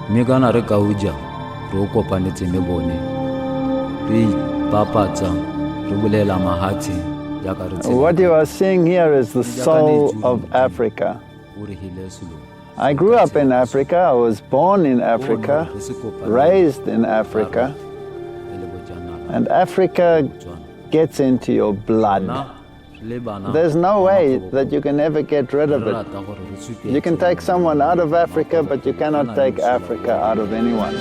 Megana re kauja ro kopanetse le bone re papatsa re bolela mahatsi jaaka re tsela. What you are seeing here is the soul of Africa. I grew up in Africa, I was born in Africa, raised in Africa, and Africa gets into your blood. There's no way that you can ever get rid of it. You can take someone out of Africa, but you cannot take Africa out of anyone.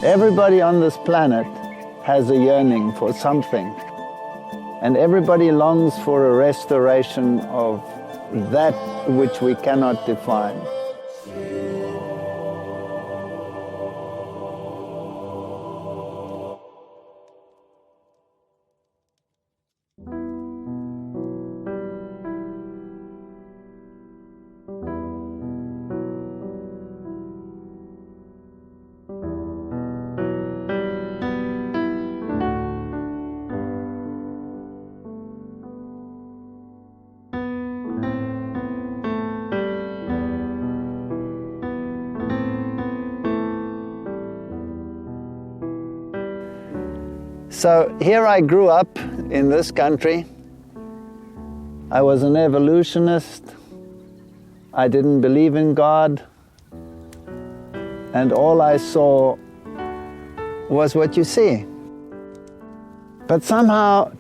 Everybody on this planet has a yearning for something, and everybody longs for a restoration of that which we cannot define. So here I grew up in this country. I was an evolutionist. I didn't believe in God. And all I saw was what you see. But somehow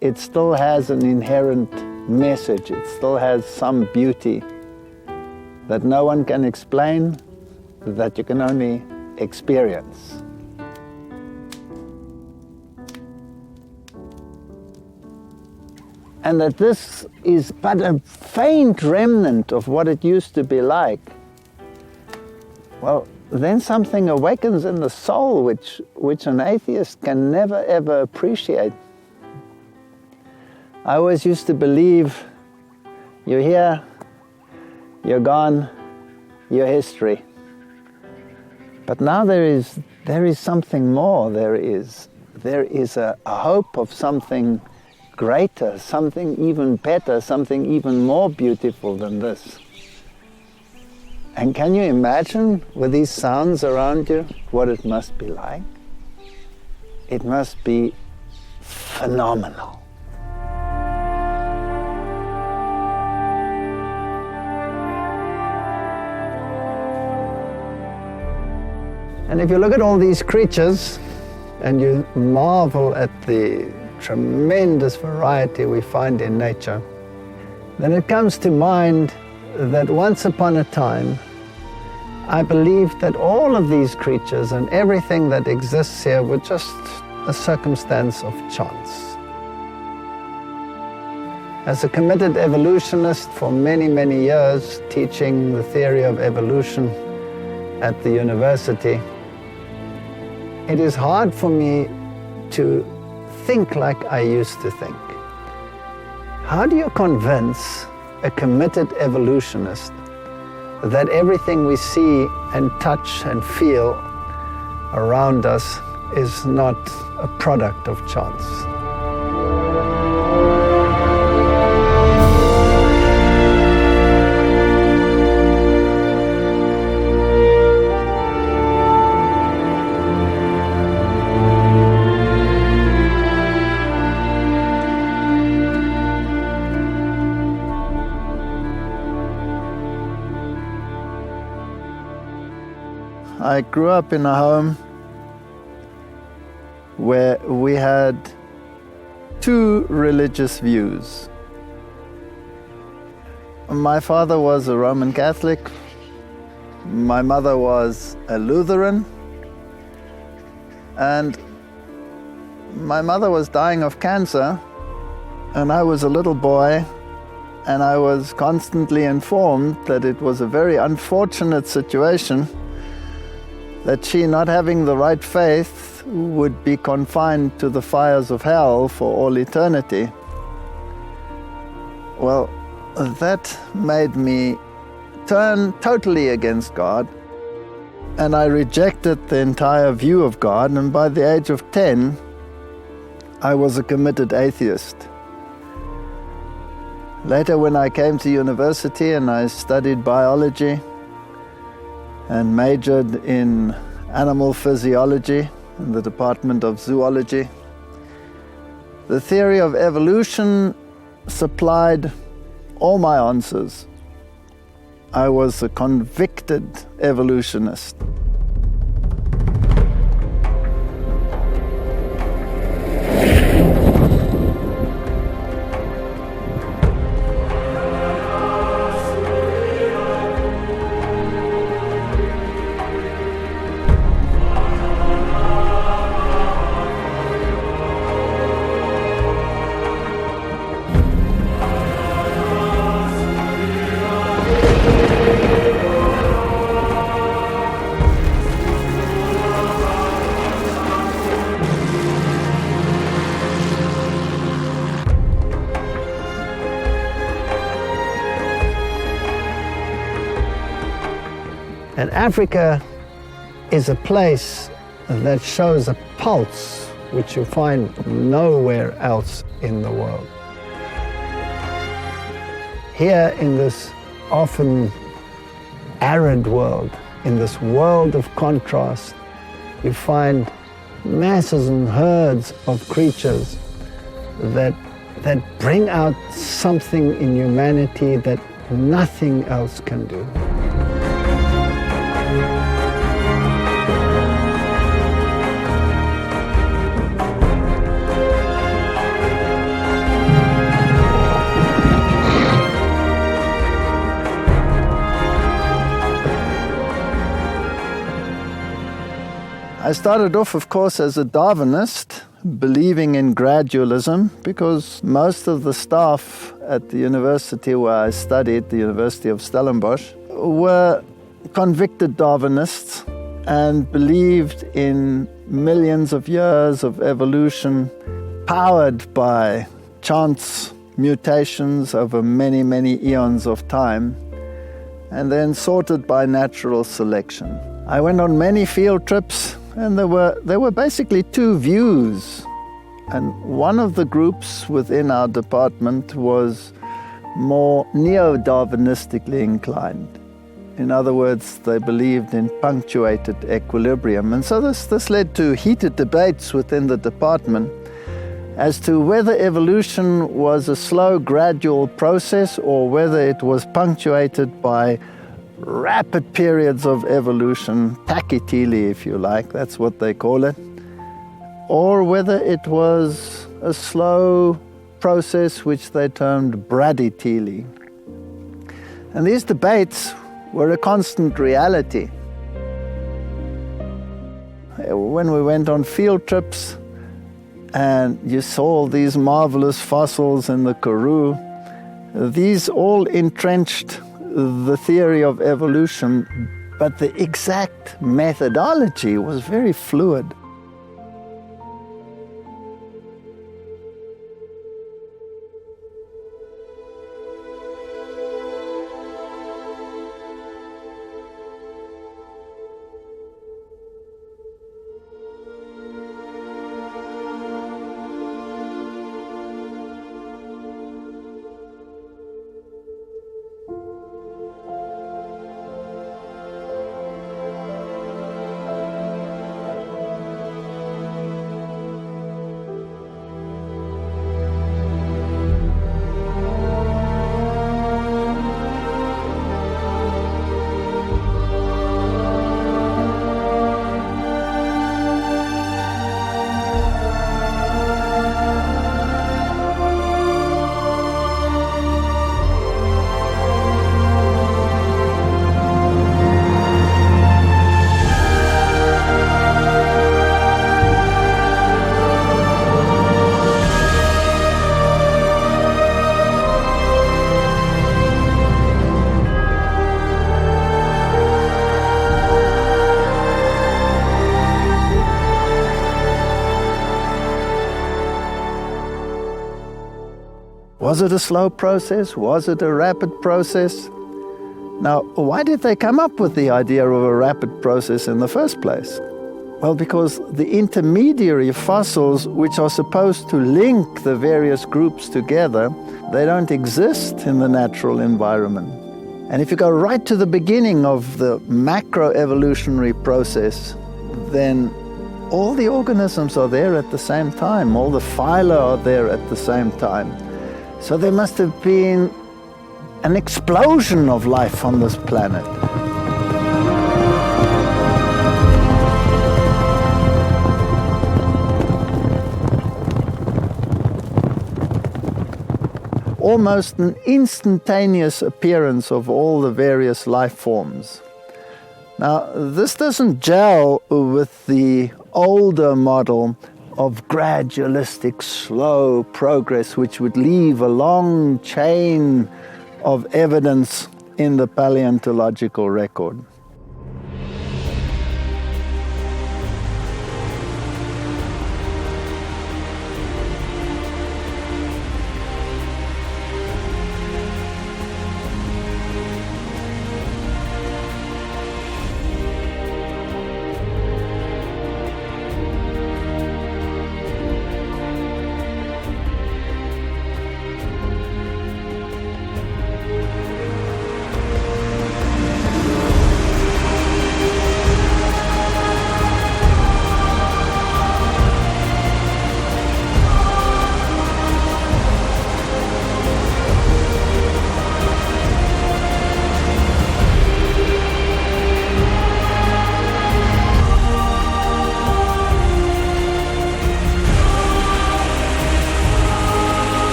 it still has an inherent message. It still has some beauty that no one can explain, that you can only experience. And that this is but a faint remnant of what it used to be like, well, then something awakens in the soul which an atheist can never ever appreciate. I always used to believe, you're here, you're gone, you're history. But now there is something more. There is a hope of something greater, something even better, something even more beautiful than this. And can you imagine, with these sounds around you, what it must be like? It must be phenomenal. And if you look at all these creatures and you marvel at the tremendous variety we find in nature, then it comes to mind that once upon a time, I believed that all of these creatures and everything that exists here were just a circumstance of chance. As a committed evolutionist for many, many years, teaching the theory of evolution at the university, it is hard for me to think like I used to think. How do you convince a committed evolutionist that everything we see and touch and feel around us is not a product of chance? I grew up in a home where we had two religious views. My father was a Roman Catholic, My mother was a Lutheran, and my mother was dying of cancer, and I was a little boy, and I was constantly informed that it was a very unfortunate situation, that she, not having the right faith, would be confined to the fires of hell for all eternity. Well, that made me turn totally against God, and I rejected the entire view of God, and by the age of 10, I was a committed atheist. Later, when I came to university and I studied biology and majored in animal physiology in the Department of Zoology, the theory of evolution supplied all my answers. I was a convicted evolutionist. And Africa is a place that shows a pulse which you find nowhere else in the world. Here in this often arid world, in this world of contrast, you find masses and herds of creatures that bring out something in humanity that nothing else can do. I started off, of course, as a Darwinist, believing in gradualism, because most of the staff at the university where I studied, the University of Stellenbosch, were convicted Darwinists and believed in millions of years of evolution powered by chance mutations over many, many eons of time, and then sorted by natural selection. I went on many field trips, and there were basically two views. And one of the groups within our department was more neo-Darwinistically inclined. In other words, they believed in punctuated equilibrium. And so this led to heated debates within the department as to whether evolution was a slow, gradual process or whether it was punctuated by rapid periods of evolution, tachytele if you like, that's what they call it, or whether it was a slow process which they termed bradytele. And these debates were a constant reality. When we went on field trips and you saw these marvelous fossils in the Karoo, these all entrenched the theory of evolution, but the exact methodology was very fluid. Was it a slow process? Was it a rapid process? Now, why did they come up with the idea of a rapid process in the first place? Well, because the intermediary fossils, which are supposed to link the various groups together, they don't exist in the natural environment. And if you go right to the beginning of the macroevolutionary process, then all the organisms are there at the same time. All the phyla are there at the same time. So there must have been an explosion of life on this planet. Almost an instantaneous appearance of all the various life forms. Now, this doesn't gel with the older model of gradualistic, slow progress, which would leave a long chain of evidence in the paleontological record.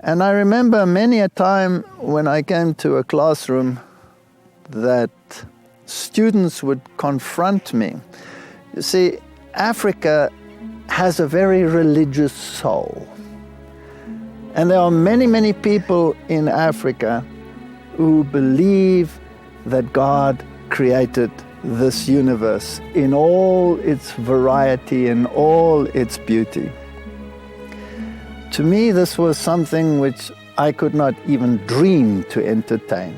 And I remember many a time when I came to a classroom that students would confront me. You see, Africa has a very religious soul. And there are many, many people in Africa who believe that God created this universe in all its variety and all its beauty. To me, this was something which I could not even dream to entertain,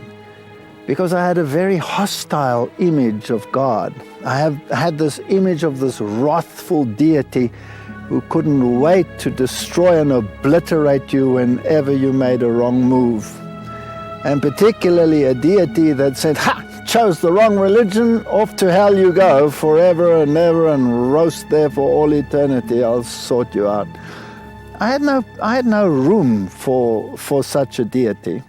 because I had a very hostile image of God. I have had this image of this wrathful deity who couldn't wait to destroy and obliterate you whenever you made a wrong move. And particularly a deity that said, "Ha! Chose the wrong religion, off to hell you go, forever and ever, and roast there for all eternity, I'll sort you out." I had no room for such a deity.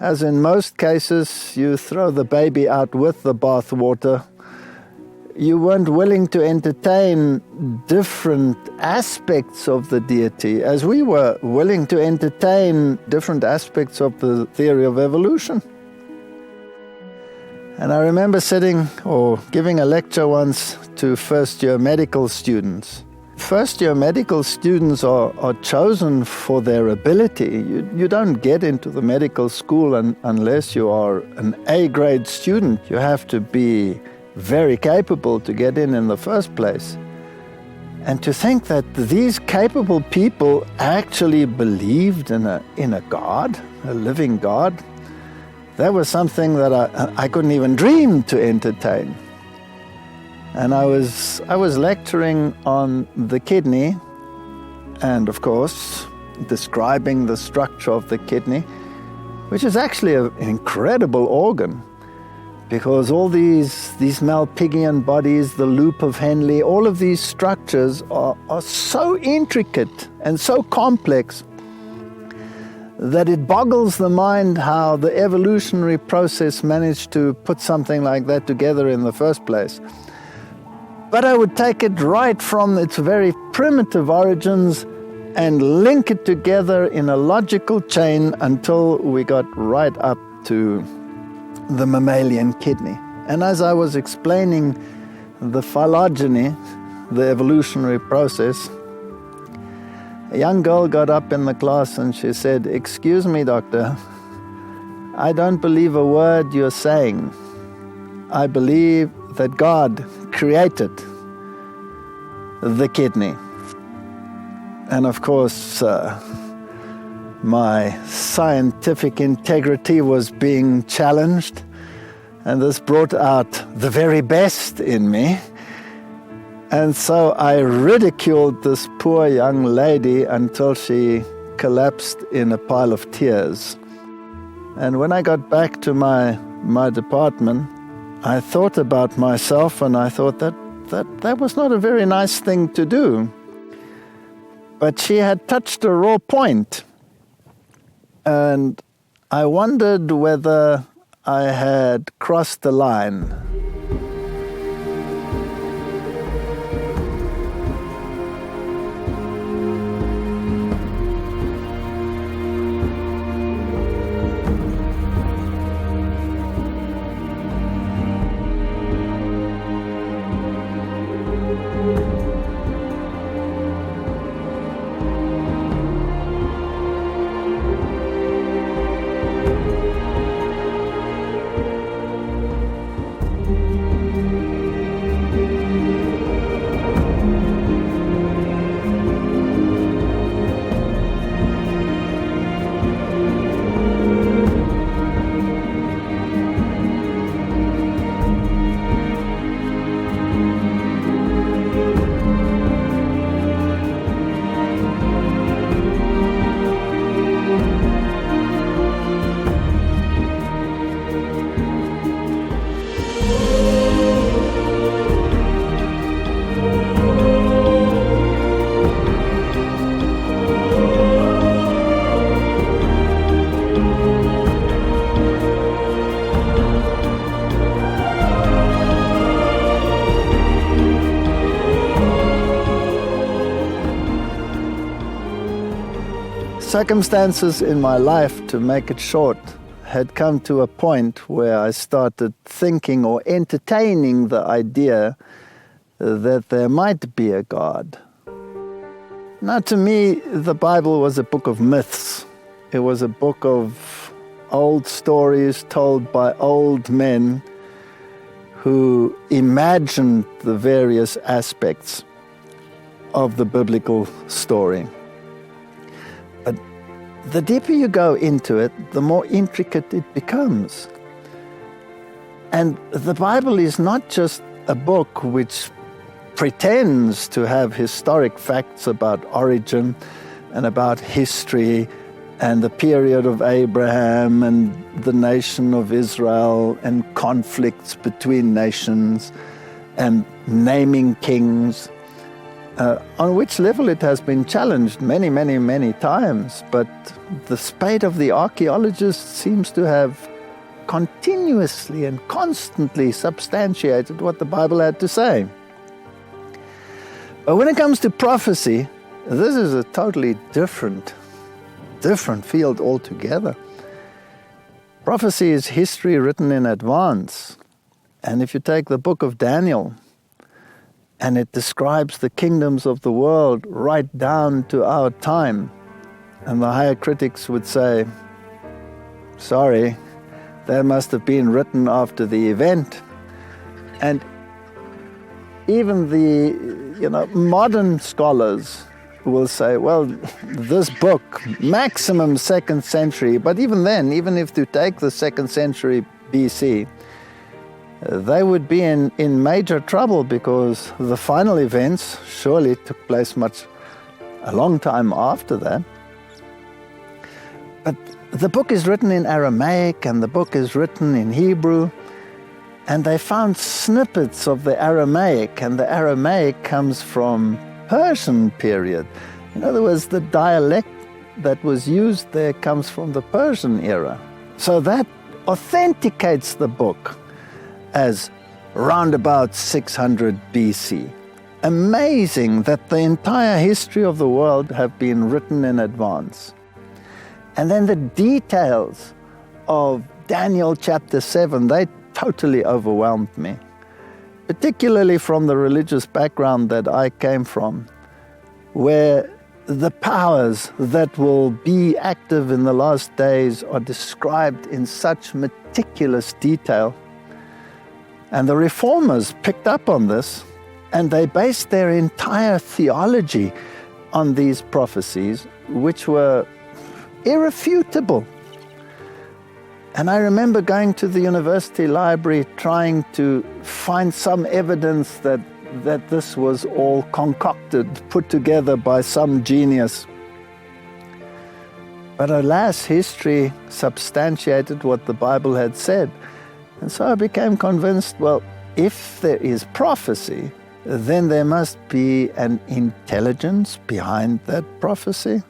As in most cases, you throw the baby out with the bathwater. You weren't willing to entertain different aspects of the deity, as we were willing to entertain different aspects of the theory of evolution. And I remember sitting or giving a lecture once to first-year medical students. First-year medical students are chosen for their ability. You don't get into the medical school unless you are an A-grade student. You have to be very capable to get in the first place. And to think that these capable people actually believed in a God, a living God, that was something that I couldn't even dream to entertain. And I was lecturing on the kidney and, of course, describing the structure of the kidney, which is actually an incredible organ, because all these Malpighian bodies, the loop of Henle, all of these structures are so intricate and so complex that it boggles the mind how the evolutionary process managed to put something like that together in the first place. But I would take it right from its very primitive origins and link it together in a logical chain until we got right up to the mammalian kidney. And as I was explaining the phylogeny, the evolutionary process, a young girl got up in the class and she said, "Excuse me, doctor, I don't believe a word you're saying. I believe that God created the kidney." And of course, my scientific integrity was being challenged, and this brought out the very best in me. And so I ridiculed this poor young lady until she collapsed in a pile of tears. And when I got back to my department, I thought about myself, and I thought that was not a very nice thing to do. But she had touched a raw point, and I wondered whether I had crossed the line. circumstances in my life, to make it short, had come to a point where I started thinking or entertaining the idea that there might be a God. Now, to me, the Bible was a book of myths. It was a book of old stories told by old men who imagined the various aspects of the biblical story. But the deeper you go into it, the more intricate it becomes. And the Bible is not just a book which pretends to have historic facts about origin and about history and the period of Abraham and the nation of Israel and conflicts between nations and naming kings, on which level it has been challenged many, many, many times. But the spade of the archaeologist seems to have continuously and constantly substantiated what the Bible had to say. But when it comes to prophecy, this is a totally different field altogether. Prophecy is history written in advance. And if you take the book of Daniel, and it describes the kingdoms of the world right down to our time, and the higher critics would say, sorry, that must have been written after the event. And even the modern scholars will say, well, this book, maximum 2nd century, but even then, even if you take the 2nd century BC, they would be in major trouble, because the final events surely took place a long time after that. But the book is written in Aramaic and the book is written in Hebrew, and they found snippets of the Aramaic, and the Aramaic comes from Persian period. In other words, the dialect that was used there comes from the Persian era. So that authenticates the book as round about 600 BC. Amazing that the entire history of the world have been written in advance. And then the details of Daniel chapter 7, they totally overwhelmed me, particularly from the religious background that I came from, where the powers that will be active in the last days are described in such meticulous detail. And the reformers picked up on this, and they based their entire theology on these prophecies, which were irrefutable. And I remember going to the university library trying to find some evidence that this was all concocted, put together by some genius. But alas, history substantiated what the Bible had said. And so I became convinced, well, if there is prophecy, then there must be an intelligence behind that prophecy.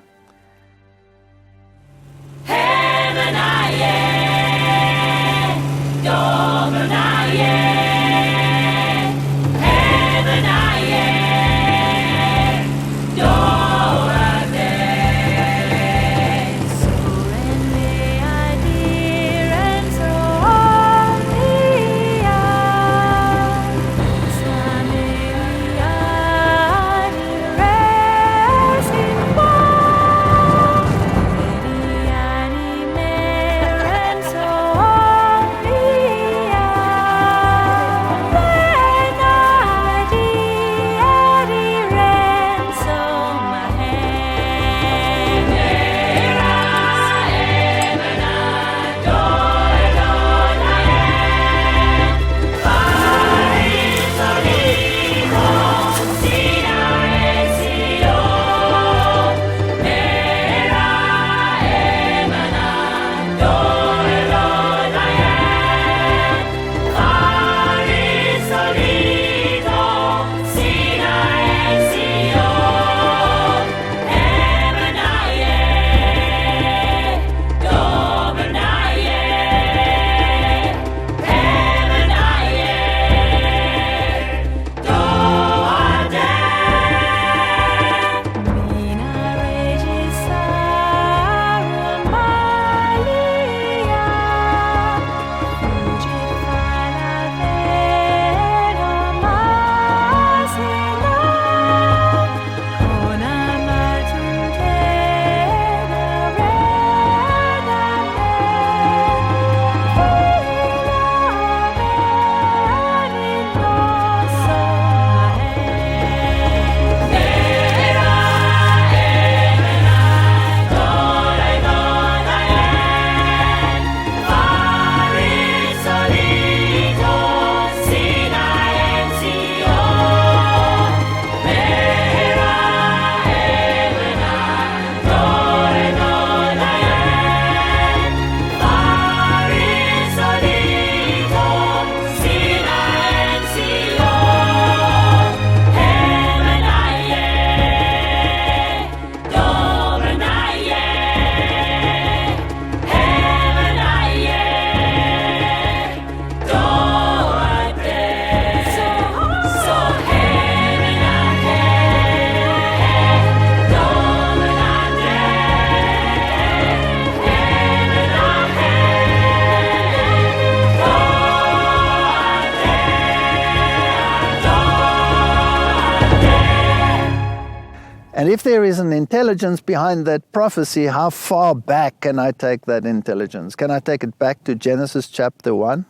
And if there is an intelligence behind that prophecy, how far back can I take that intelligence? Can I take it back to Genesis chapter 1?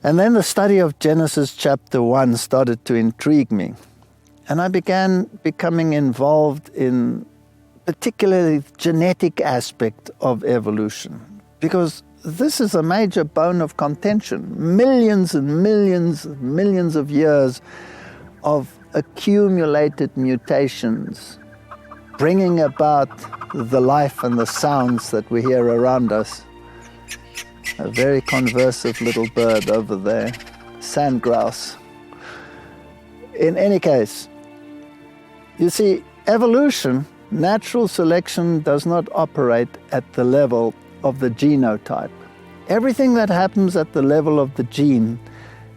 And then the study of Genesis chapter 1 started to intrigue me. And I began becoming involved in particularly the genetic aspect of evolution. Because this is a major bone of contention. Millions and millions and millions of years of accumulated mutations bringing about the life and the sounds that we hear around us. A very conversive little bird over there, sand grouse. In any case, you see, evolution, natural selection, does not operate at the level of the genotype. Everything that happens at the level of the gene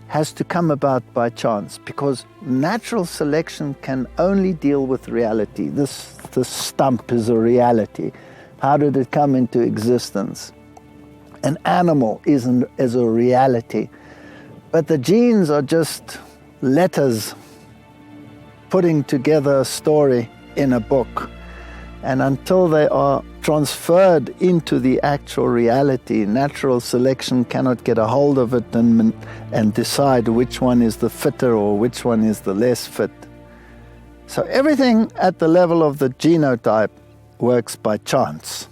has to come about by chance, because natural selection can only deal with reality. This stump is a reality. How did it come into existence? An animal is a reality. But the genes are just letters putting together a story in a book. And until they are transferred into the actual reality, natural selection cannot get a hold of it and decide which one is the fitter or which one is the less fit. So everything at the level of the genotype works by chance.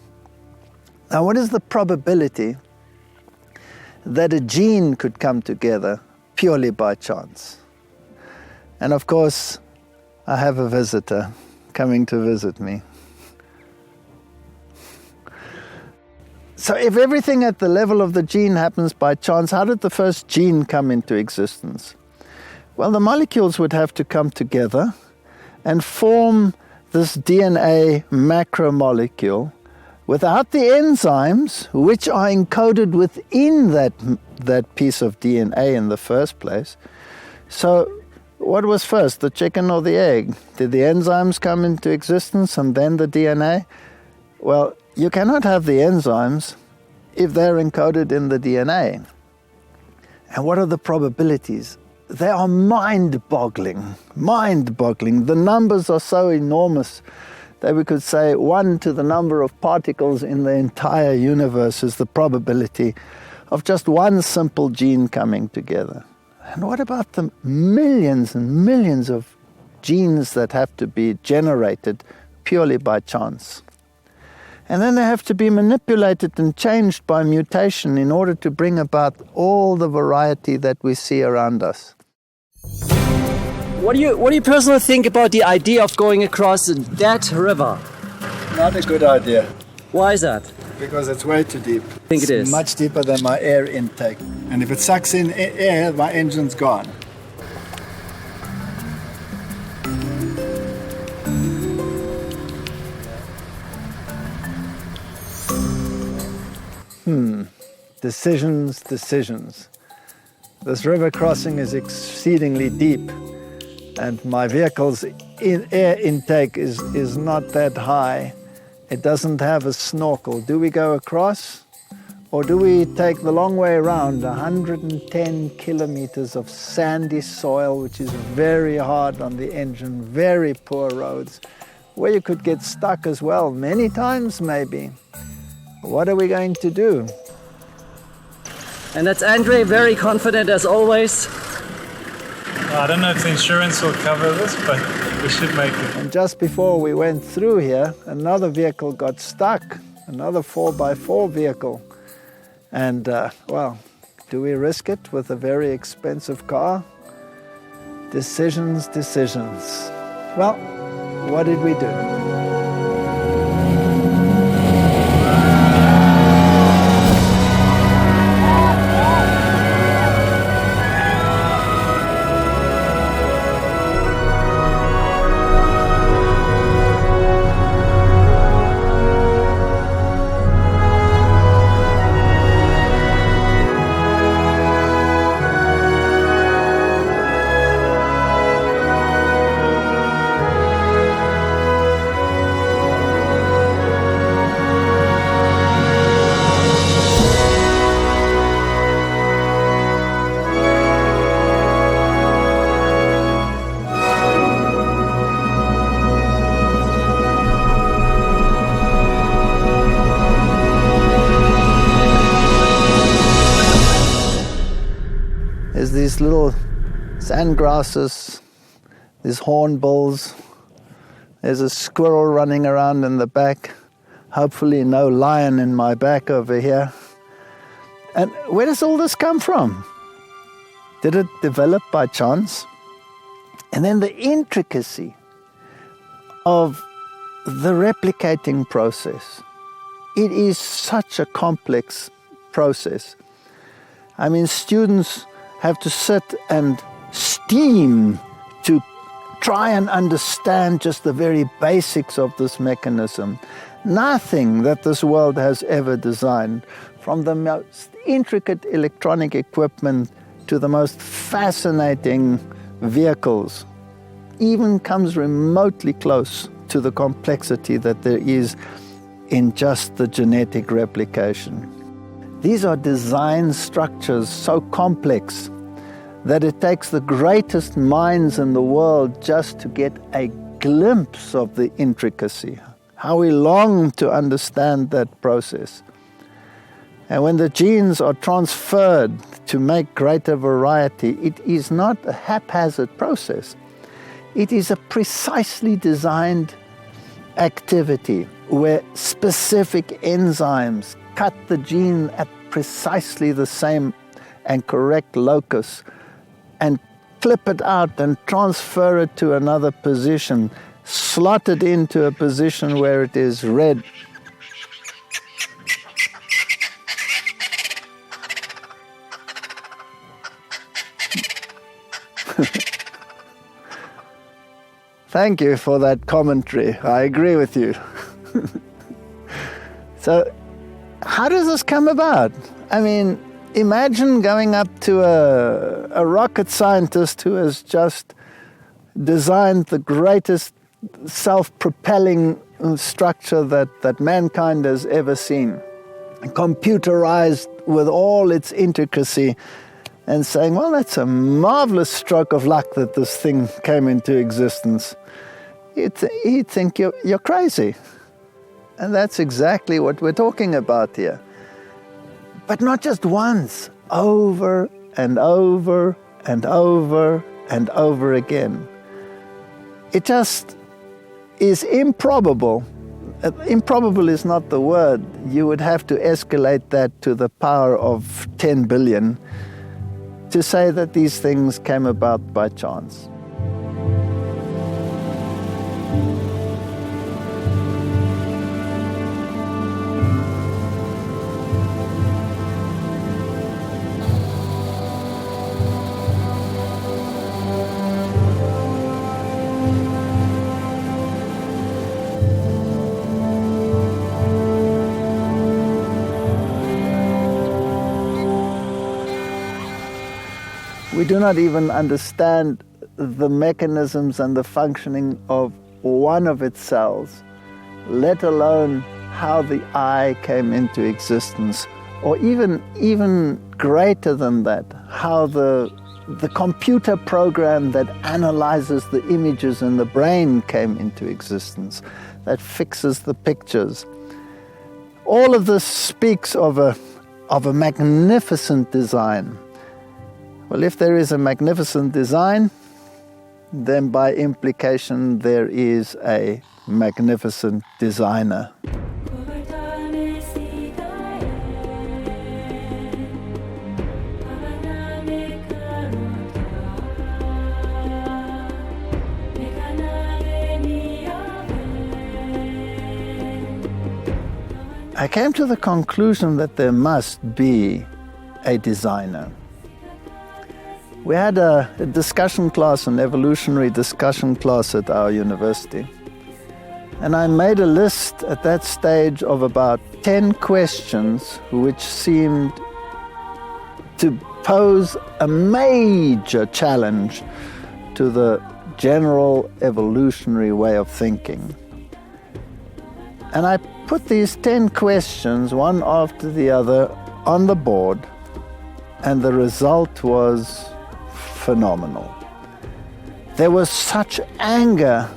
Now, what is the probability that a gene could come together purely by chance? And of course, I have a visitor coming to visit me. So if everything at the level of the gene happens by chance, how did the first gene come into existence? Well, the molecules would have to come together and form this DNA macromolecule without the enzymes which are encoded within that piece of DNA in the first place. So what was first, the chicken or the egg? Did the enzymes come into existence and then the DNA? Well, you cannot have the enzymes if they're encoded in the DNA. And what are the probabilities? They are mind-boggling, mind-boggling. The numbers are so enormous that we could say 1 to the number of particles in the entire universe is the probability of just one simple gene coming together. And what about the millions and millions of genes that have to be generated purely by chance? And then they have to be manipulated and changed by mutation in order to bring about all the variety that we see around us. What do you personally think about the idea of going across that river? Not a good idea. Why is that? Because it's way too deep. I think it is. Much deeper than my air intake. And if it sucks in air, my engine's gone. Decisions. This river crossing is exceedingly deep, and my vehicle's air intake is not that high. It doesn't have a snorkel. Do we go across, or do we take the long way around, 110 kilometers of sandy soil, which is very hard on the engine, very poor roads, where you could get stuck as well, many times maybe. What are we going to do? And that's Andre, very confident as always. I don't know if the insurance will cover this, but we should make it. And just before we went through here, another vehicle got stuck, another 4x4 vehicle. And, well, do we risk it with a very expensive car? Decisions. Well, what did we do? these little sandgrasses, these hornbills. There's a squirrel running around in the back. Hopefully no lion in my back over here. And where does all this come from? Did it develop by chance? And then the intricacy of the replicating process. It is such a complex process. I mean, students have to sit and steam to try and understand just the very basics of this mechanism. Nothing that this world has ever designed, from the most intricate electronic equipment to the most fascinating vehicles, even comes remotely close to the complexity that there is in just the genetic replication. These are design structures so complex that it takes the greatest minds in the world just to get a glimpse of the intricacy. How we long to understand that process. And when the genes are transferred to make greater variety, it is not a haphazard process. It is a precisely designed activity where specific enzymes cut the gene at precisely the same and correct locus and clip it out and transfer it to another position, slot it into a position where it is read. Thank you for that commentary. I agree with you. So, how does this come about? I mean, imagine going up to a rocket scientist who has just designed the greatest self-propelling structure that mankind has ever seen, computerized with all its intricacy, and saying, well, that's a marvelous stroke of luck that this thing came into existence. He'd think you're crazy. And that's exactly what we're talking about here. But not just once, over and over and over and over again. It just is improbable. Improbable is not the word. You would have to escalate that to the power of 10 billion to say that these things came about by chance. We do not even understand the mechanisms and the functioning of one of its cells, let alone how the eye came into existence, or even greater than that, how the computer program that analyzes the images in the brain came into existence, that fixes the pictures. All of this speaks of a magnificent design. Well, if there is a magnificent design, then by implication there is a magnificent designer. I came to the conclusion that there must be a designer. We had a discussion class, an evolutionary discussion class at our university. And I made a list at that stage of about 10 questions which seemed to pose a major challenge to the general evolutionary way of thinking. And I put these 10 questions, one after the other, on the board, and the result was phenomenal. There was such anger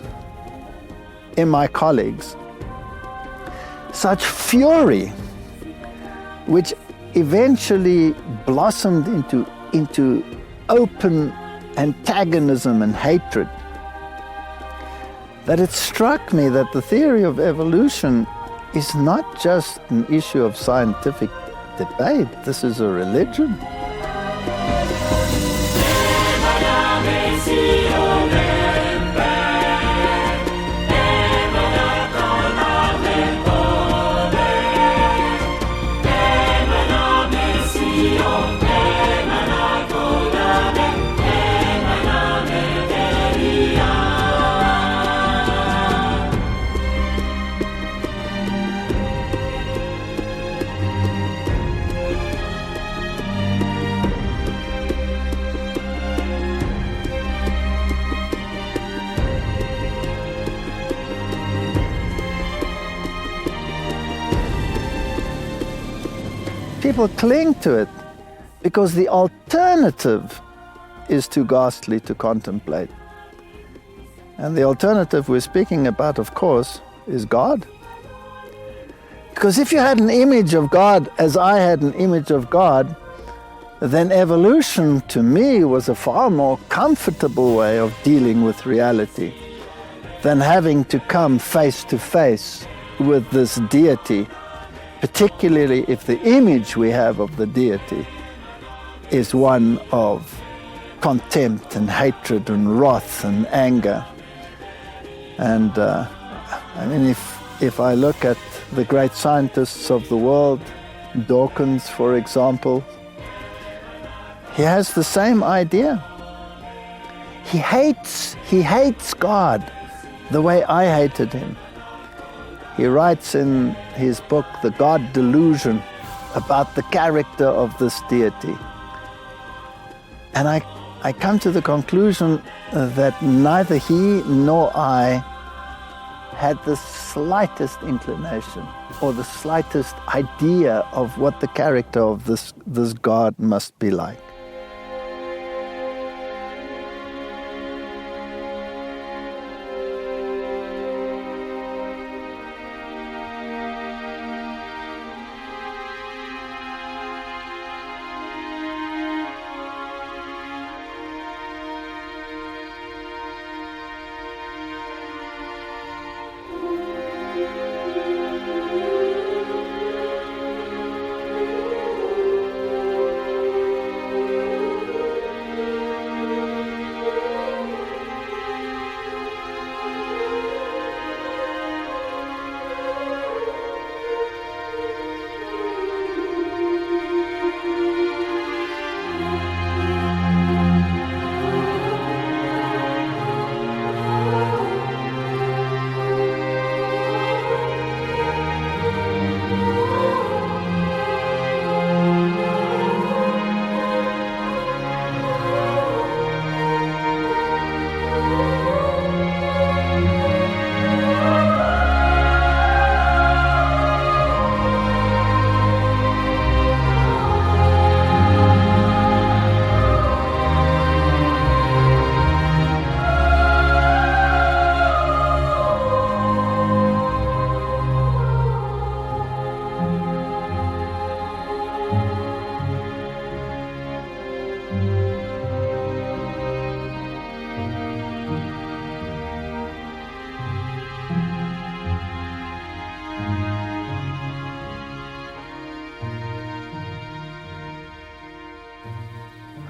in my colleagues, such fury, which eventually blossomed into open antagonism and hatred, that it struck me that the theory of evolution is not just an issue of scientific debate, this is a religion. People cling to it because the alternative is too ghastly to contemplate. And the alternative we're speaking about, of course, is God. Because if you had an image of God as I had an image of God, then evolution to me was a far more comfortable way of dealing with reality than having to come face to face with this deity, particularly if the image we have of the deity is one of contempt and hatred and wrath and anger. And I mean, if I look at the great scientists of the world, Dawkins, for example, he has the same idea. He hates God the way I hated him. He writes in his book, The God Delusion, about the character of this deity. And I come to the conclusion that neither he nor I had the slightest inclination or the slightest idea of what the character of this God must be like.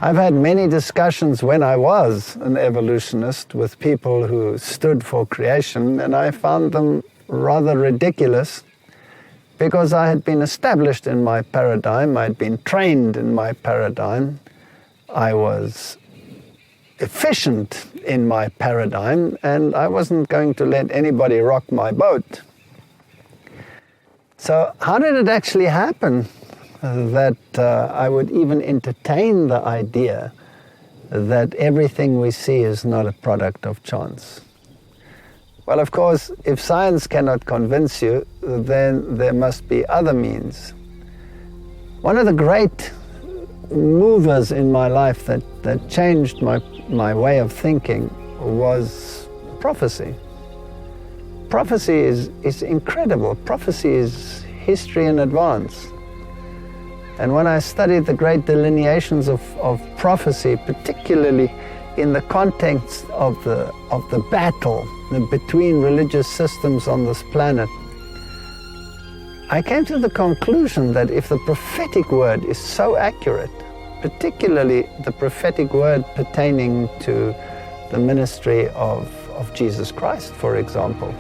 I've had many discussions when I was an evolutionist with people who stood for creation, and I found them rather ridiculous because I had been established in my paradigm, I'd been trained in my paradigm, I was efficient in my paradigm, and I wasn't going to let anybody rock my boat. So how did it actually happen that I would even entertain the idea that everything we see is not a product of chance? Well, of course, if science cannot convince you, then there must be other means. One of the great movers in my life that changed my way of thinking was prophecy. Prophecy is incredible. Prophecy is history in advance. And when I studied the great delineations of prophecy, particularly in the context of the battle between religious systems on this planet, I came to the conclusion that if the prophetic word is so accurate, particularly the prophetic word pertaining to the ministry of Jesus Christ, for example,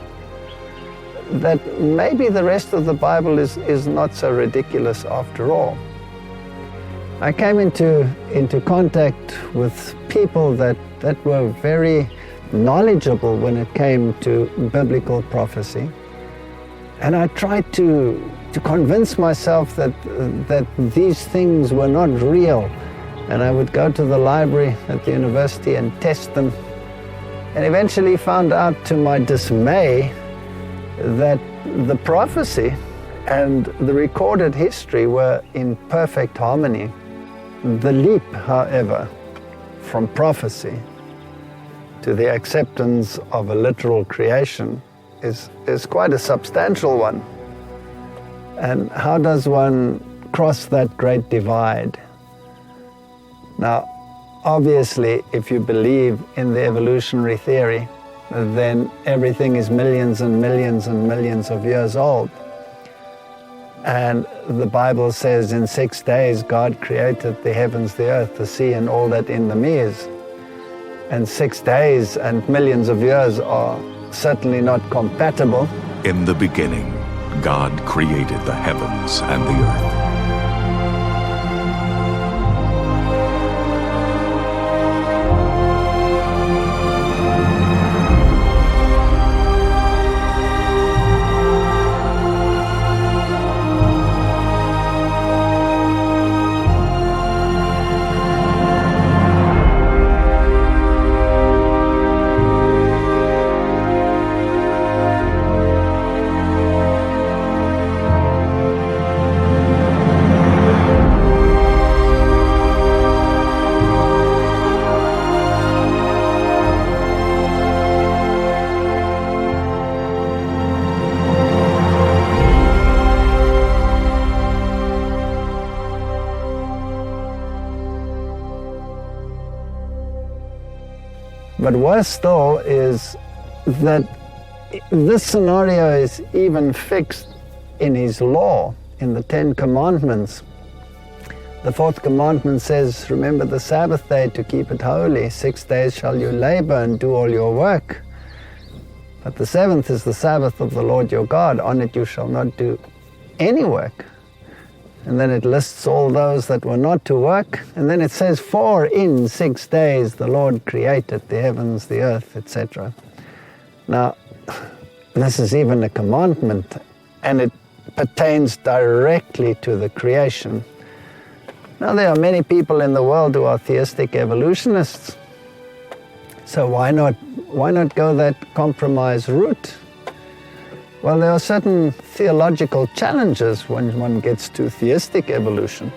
that maybe the rest of the Bible is not so ridiculous after all. I came into contact with people that were very knowledgeable when it came to biblical prophecy. And I tried to convince myself that these things were not real. And I would go to the library at the university and test them. And eventually found out to my dismay that the prophecy and the recorded history were in perfect harmony. The leap, however, from prophecy to the acceptance of a literal creation is quite a substantial one. And how does one cross that great divide? Now, obviously, if you believe in the evolutionary theory, then everything is millions and millions and millions of years old. And the Bible says in 6 days God created the heavens, the earth, the sea, and all that in them is. And 6 days and millions of years are certainly not compatible. In the beginning, God created the heavens and the earth. But worse still is that this scenario is even fixed in his law, in the 10 Commandments. The 4th commandment says, remember the Sabbath day to keep it holy. 6 days shall you labor and do all your work. But the 7th is the Sabbath of the Lord your God. On it you shall not do any work. And then it lists all those that were not to work. And then it says, for in 6 days the Lord created the heavens, the earth, etc. Now, this is even a commandment, and it pertains directly to the creation. Now, there are many people in the world who are theistic evolutionists. So why not go that compromise route? Well, there are certain theological challenges when one gets to theistic evolution.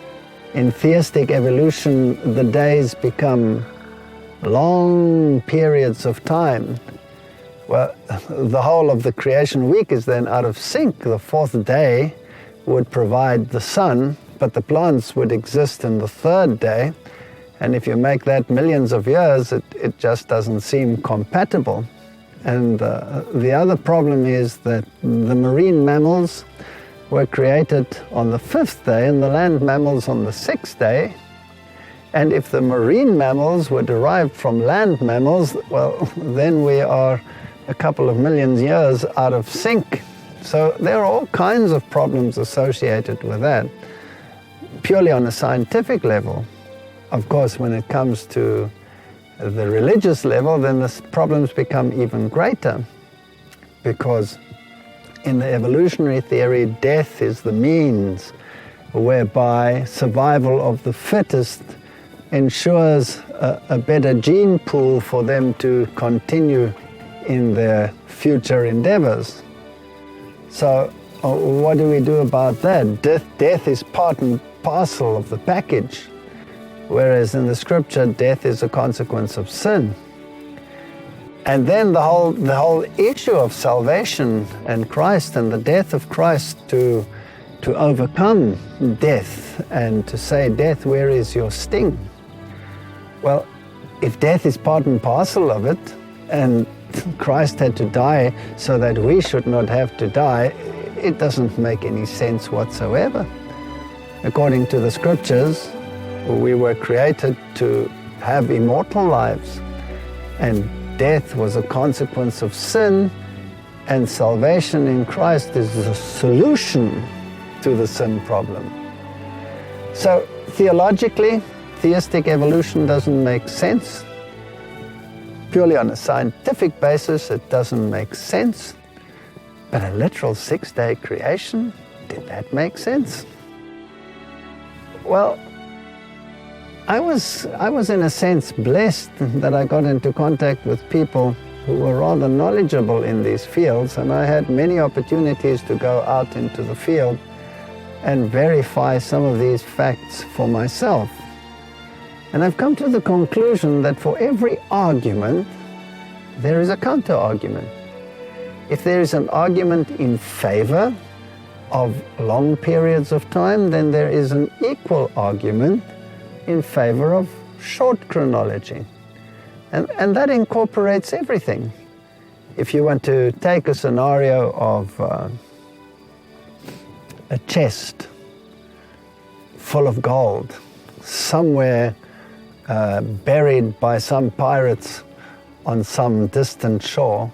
In theistic evolution, the days become long periods of time. Well, the whole of the creation week is then out of sync. The 4th day would provide the sun, but the plants would exist in the 3rd day. And if you make that millions of years, it just doesn't seem compatible. And the other problem is that the marine mammals were created on the 5th day and the land mammals on the 6th day. And if the marine mammals were derived from land mammals, well, then we are a couple of million years out of sync. So there are all kinds of problems associated with that, purely on a scientific level. Of course, when it comes to the religious level, then the problems become even greater, because in the evolutionary theory, death is the means whereby survival of the fittest ensures a better gene pool for them to continue in their future endeavors. So what do we do about that? Death is part and parcel of the package. Whereas in the scripture, death is a consequence of sin. And then the whole issue of salvation and Christ and the death of Christ to to overcome death and to say, death, where is your sting? Well, if death is part and parcel of it, and Christ had to die so that we should not have to die, it doesn't make any sense whatsoever. According to the scriptures, we were created to have immortal lives, and death was a consequence of sin, and salvation in Christ is the solution to the sin problem. So theologically, theistic evolution doesn't make sense. Purely on a scientific basis, it doesn't make sense. But a literal 6-day creation, did that make sense? Well, I was in a sense blessed that I got into contact with people who were rather knowledgeable in these fields, and I had many opportunities to go out into the field and verify some of these facts for myself. And I've come to the conclusion that for every argument, there is a counter-argument. If there is an argument in favor of long periods of time, then there is an equal argument in favor of short chronology. And that incorporates everything. If you want to take a scenario of a chest full of gold, somewhere buried by some pirates on some distant shore,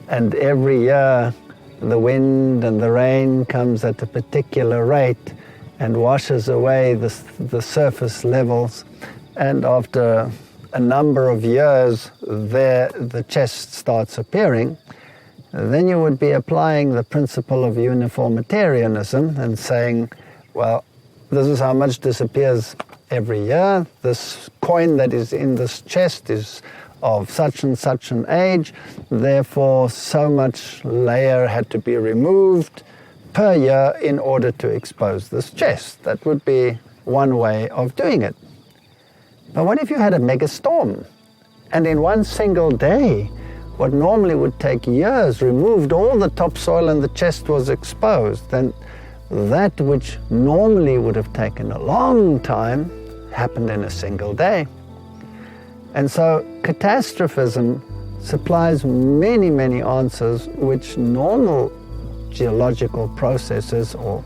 and every year the wind and the rain comes at a particular rate and washes away the surface levels, and after a number of years the chest starts appearing, then you would be applying the principle of uniformitarianism and saying, well, this is how much disappears every year. This coin that is in this chest is of such and such an age, therefore so much layer had to be removed per year in order to expose this chest. That would be one way of doing it. But what if you had a mega storm, and in one single day, what normally would take years removed all the topsoil and the chest was exposed? Then that which normally would have taken a long time happened in a single day. And so catastrophism supplies many, many answers which normal geological processes or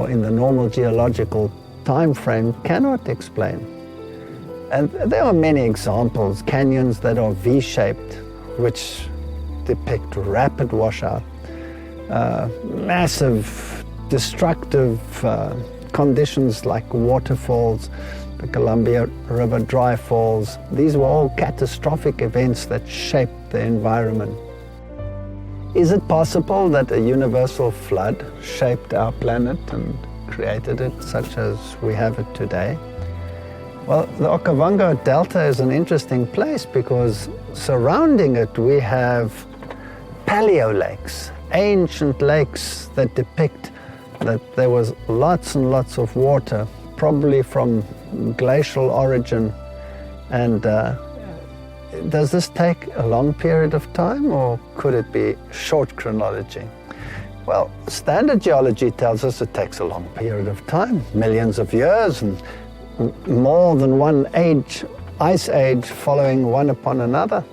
in the normal geological time frame cannot explain. And there are many examples, canyons that are V-shaped, which depict rapid washout, massive destructive conditions like waterfalls, the Columbia River dry falls. These were all catastrophic events that shaped the environment. Is it possible that a universal flood shaped our planet and created it such as we have it today? Well, the Okavango Delta is an interesting place because surrounding it we have paleo lakes, ancient lakes that depict that there was lots and lots of water, probably from glacial origin. And does this take a long period of time, or could it be short chronology? Well, standard geology tells us it takes a long period of time, millions of years, and more than one ice age following one upon another.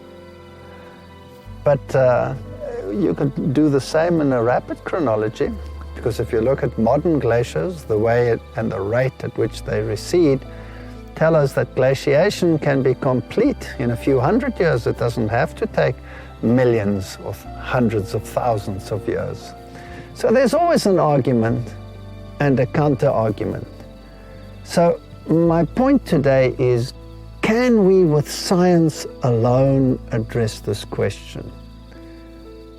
But you could do the same in a rapid chronology, because if you look at modern glaciers, the way and the rate at which they recede tell us that glaciation can be complete in a few hundred years. It doesn't have to take millions or hundreds of thousands of years. So there's always an argument and a counter-argument. So my point today is, can we with science alone address this question?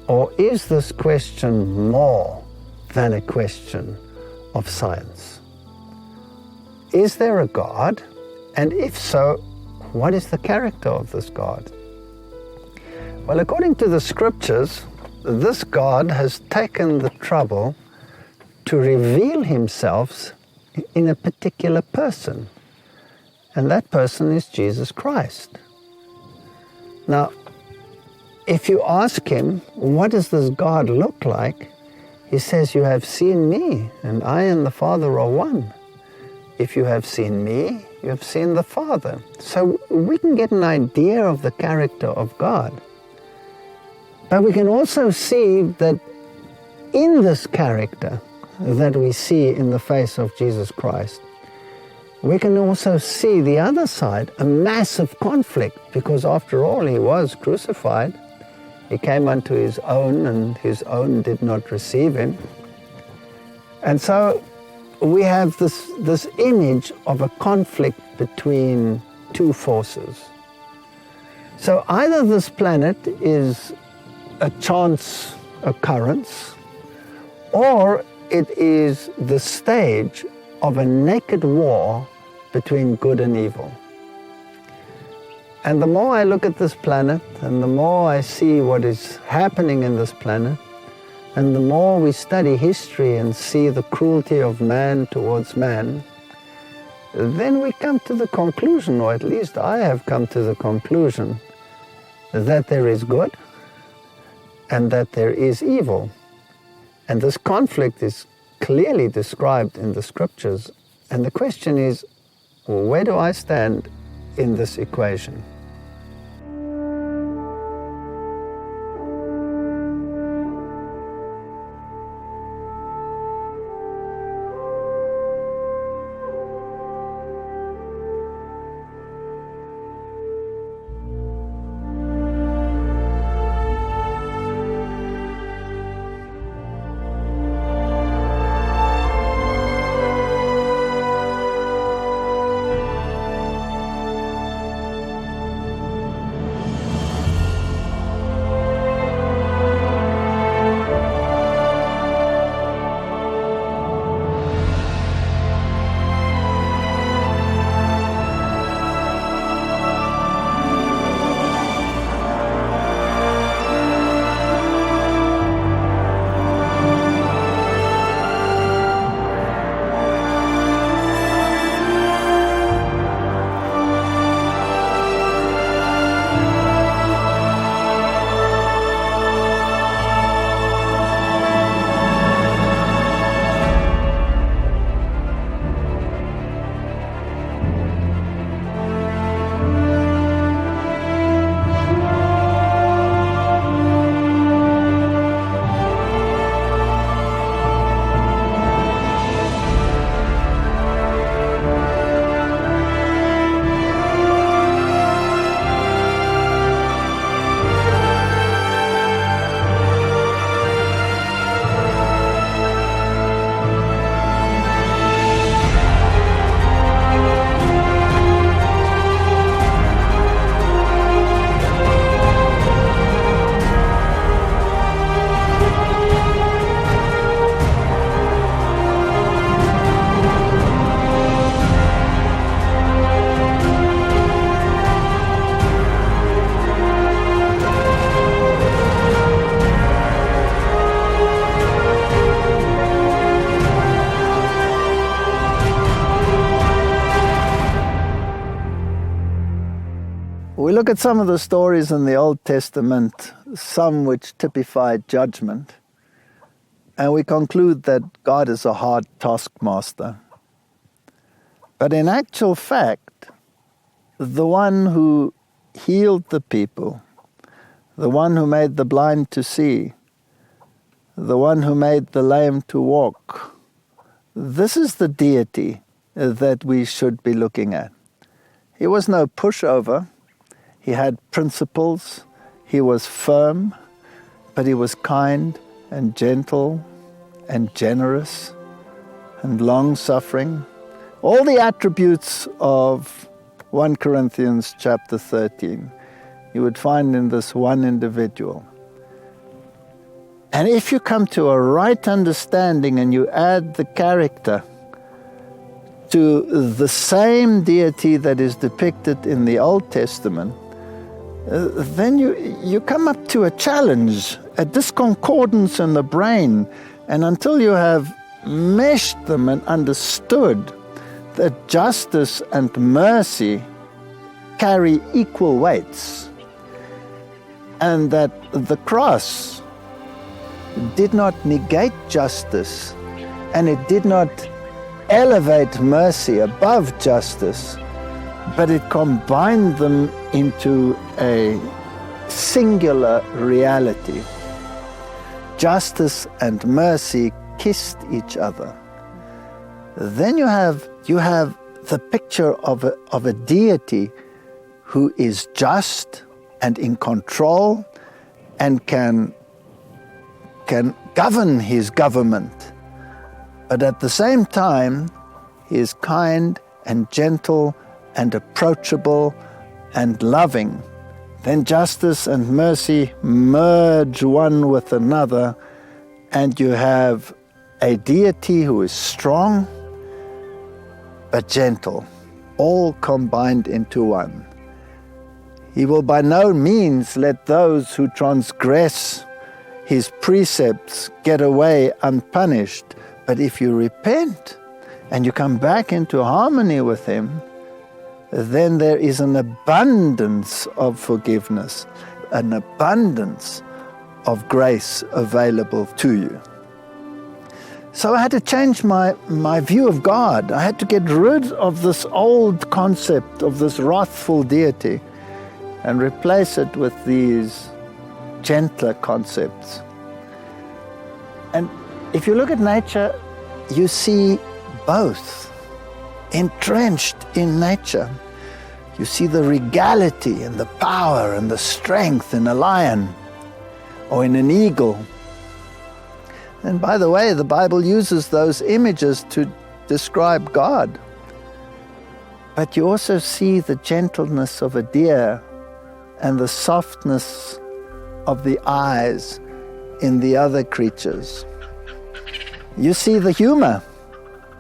Or is this question more than a question of science? Is there a God? And if so, what is the character of this God? Well, according to the scriptures, this God has taken the trouble to reveal himself in a particular person. And that person is Jesus Christ. Now, if you ask him, what does this God look like? He says, you have seen me, and I and the Father are one. If you have seen me, you have seen the Father. So we can get an idea of the character of God. But we can also see that in this character that we see in the face of Jesus Christ, we can also see the other side, a massive conflict, because after all, he was crucified. He came unto his own, and his own did not receive him. And so we have this image of a conflict between two forces. So either this planet is a chance occurrence, or it is the stage of a naked war between good and evil. And the more I look at this planet, and the more I see what is happening in this planet, and the more we study history and see the cruelty of man towards man, then we come to the conclusion, or at least I have come to the conclusion, that there is good and that there is evil. And this conflict is clearly described in the scriptures. And the question is, well, where do I stand in this equation? We look at some of the stories in the Old Testament, some which typify judgment, and we conclude that God is a hard taskmaster. But in actual fact, the one who healed the people, the one who made the blind to see, the one who made the lame to walk, this is the deity that we should be looking at. He was no pushover. He had principles. He was firm, but he was kind and gentle and generous and long-suffering. All the attributes of 1 Corinthians chapter 13 you would find in this one individual. And if you come to a right understanding and you add the character to the same deity that is depicted in the Old Testament, then you come up to a challenge, a disconcordance in the brain, and until you have meshed them and understood that justice and mercy carry equal weights, and that the cross did not negate justice, and it did not elevate mercy above justice, but it combined them into a singular reality. Justice and mercy kissed each other. Then you have the picture of a deity who is just and in control and can govern his government, but at the same time he is kind and gentle and approachable and loving. Then justice and mercy merge one with another, and you have a deity who is strong but gentle, all combined into one. He will by no means let those who transgress his precepts get away unpunished, but if you repent and you come back into harmony with him, then there is an abundance of forgiveness, an abundance of grace available to you. So I had to change my view of God. I had to get rid of this old concept of this wrathful deity and replace it with these gentler concepts. And if you look at nature, you see both entrenched in nature. You see the regality and the power and the strength in a lion or in an eagle. And by the way, the Bible uses those images to describe God. But you also see the gentleness of a deer and the softness of the eyes in the other creatures. You see the humor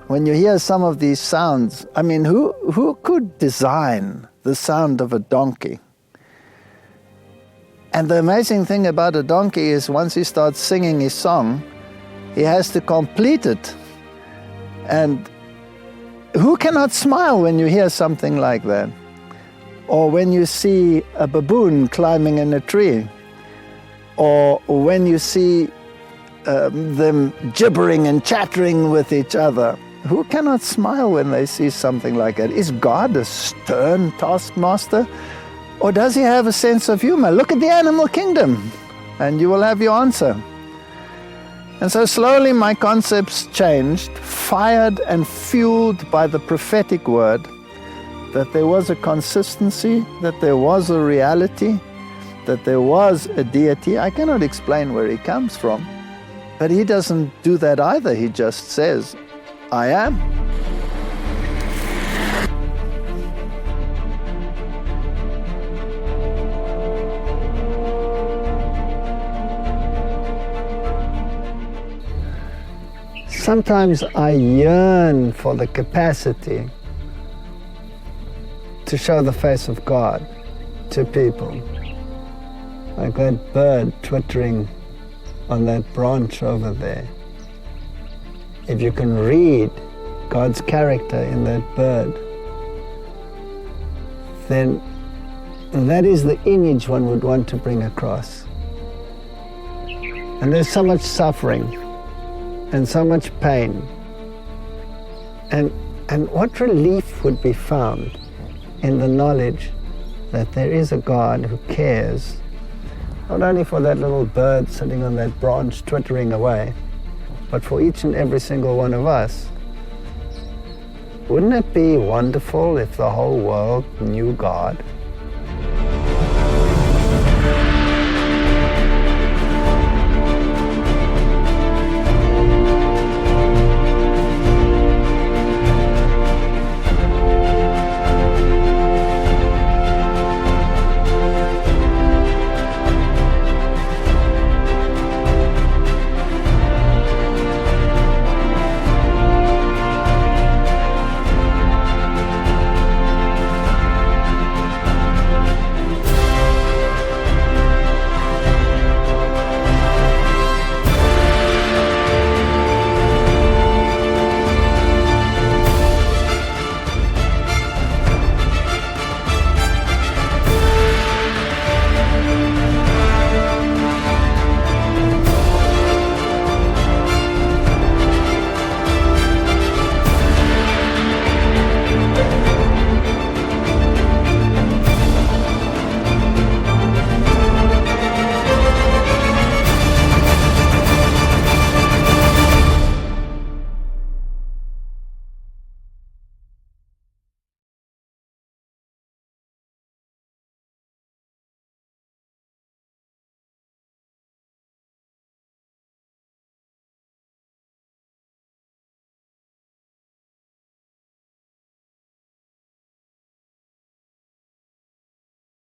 when you hear some of these sounds. I mean, who could design the sound of a donkey? And the amazing thing about a donkey is once he starts singing his song, he has to complete it. And who cannot smile when you hear something like that? Or when you see a baboon climbing in a tree, or when you see them gibbering and chattering with each other. Who cannot smile when they see something like that? Is God a stern taskmaster? Or does he have a sense of humor? Look at the animal kingdom, and you will have your answer. And so slowly my concepts changed, fired and fueled by the prophetic word, that there was a consistency, that there was a reality, that there was a deity. I cannot explain where he comes from, but he doesn't do that either. He just says, I am. Sometimes I yearn for the capacity to show the face of God to people. Like that bird twittering on that branch over there. If you can read God's character in that bird, then that is the image one would want to bring across. And there's so much suffering and so much pain. And what relief would be found in the knowledge that there is a God who cares, not only for that little bird sitting on that branch twittering away, but for each and every single one of us. Wouldn't it be wonderful if the whole world knew God?